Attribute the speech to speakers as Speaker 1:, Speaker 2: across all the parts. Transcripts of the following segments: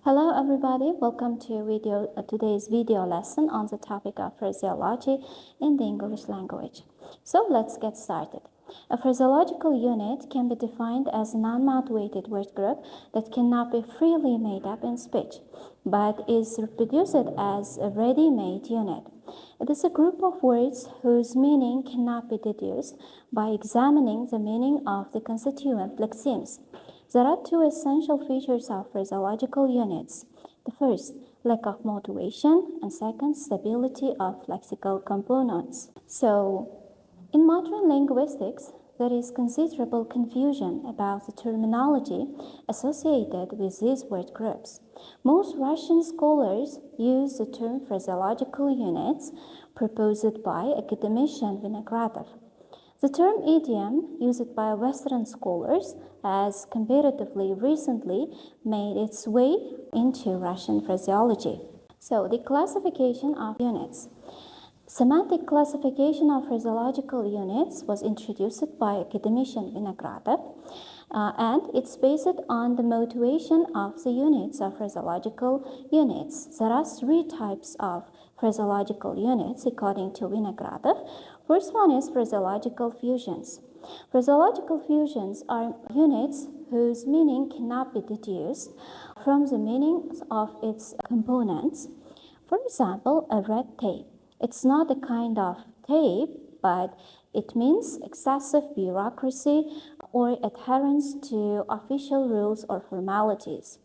Speaker 1: Hello everybody, welcome to today's video lesson on the topic of phraseology in the English language. So let's get started. A phraseological unit can be defined as a non-motivated word group that cannot be freely made up in speech, but is reproduced as a ready-made unit. It is a group of words whose meaning cannot be deduced by examining the meaning of the constituent lexemes. There are two essential features of phraseological units. The first, lack of motivation, and second, stability of lexical components. So, in modern linguistics, there is considerable confusion about the terminology associated with these word groups. Most Russian scholars use the term phraseological units proposed by academician Vinogradov. The term idiom, used by Western scholars, has comparatively recently made its way into Russian phraseology. So, the classification of units. Semantic classification of phraseological units was introduced by academician Vinogradov, and it's based on the motivation of the units of phraseological units. There are three types of phraseological units according to Vinogradov. First one is phraseological fusions. Phraseological fusions are units whose meaning cannot be deduced from the meanings of its components. For example, a red tape. It's not a kind of tape, but it means excessive bureaucracy or adherence to official rules or formalities.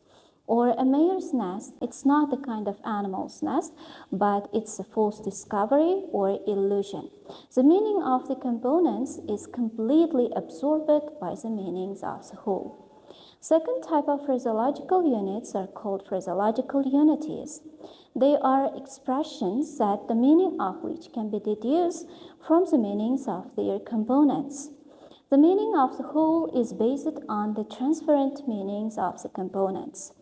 Speaker 1: Or a mayor's nest, it's not the kind of animal's nest, but it's a false discovery or illusion. The meaning of the components is completely absorbed by the meanings of the whole. Second type of phraseological units are called phraseological unities. They are expressions that the meaning of which can be deduced from the meanings of their components. The meaning of the whole is based on the transparent meanings of the components.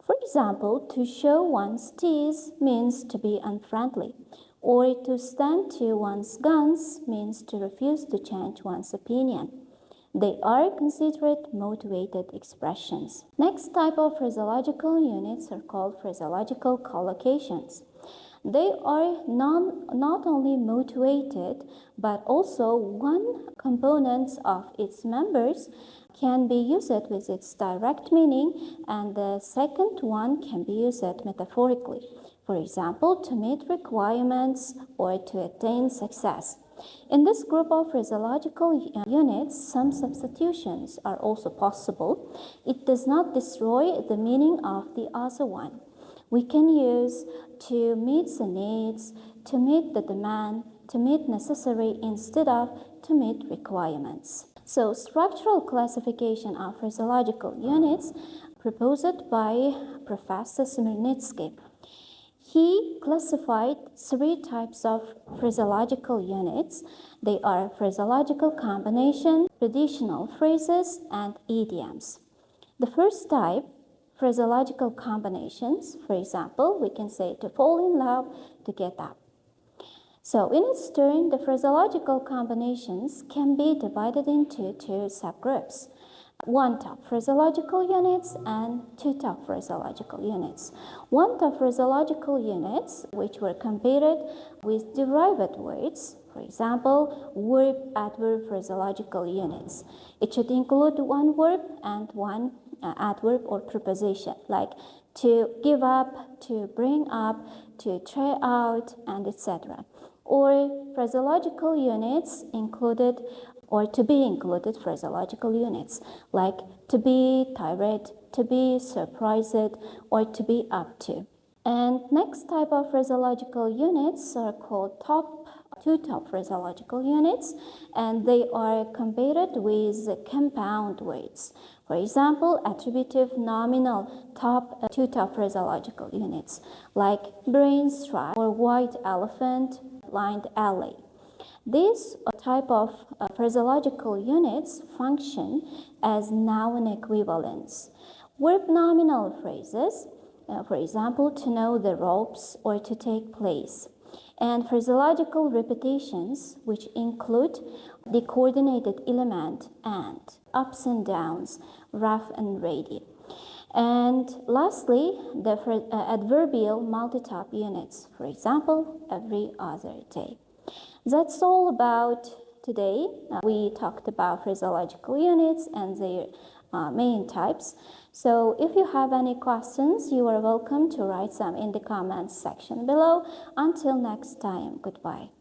Speaker 1: For example, to show one's teeth means to be unfriendly, or to stand to one's guns means to refuse to change one's opinion. They are considered motivated expressions. Next type of phraseological units are called phraseological collocations. They are not only motivated, but also one component of its members can be used with its direct meaning, and the second one can be used metaphorically. For example, to meet requirements or to attain success. In this group of phraseological units, some substitutions are also possible. It does not destroy the meaning of the other one. We can use to meet the needs, to meet the demand, to meet necessary instead of to meet requirements. So, structural classification of phraseological units proposed by Professor Smirnitsky. He classified three types of phraseological units. They are phraseological combination, traditional phrases, and idioms. The first type, phraseological combinations. For example, we can say to fall in love, to get up. So, in its turn, the phraseological combinations can be divided into two subgroups. One-top phraseological units and two-top phraseological units. One-top phraseological units, which were compared with derived words, for example, verb-adverb phraseological units. It should include one verb and one adverb or preposition, like to give up, to bring up, to try out, and etc. Or phraseological units included or to be included phraseological units like to be, tirade, to be, surprised, or to be up to. And next type of phraseological units are called two-top phraseological units, and they are compared with compound words. For example, attributive nominal two-top phraseological units like brain stripe or white elephant, blind alley. These type of phraseological units function as noun equivalents. Verb nominal phrases, for example, to know the ropes or to take place. And phraseological repetitions, which include the coordinated element and, ups and downs, rough and ready. And lastly, the adverbial multi-top units, for example, every other day. That's all about today. We talked about phraseological units and their main types. So if you have any questions, you are welcome to write them in the comments section below. Until next time, goodbye.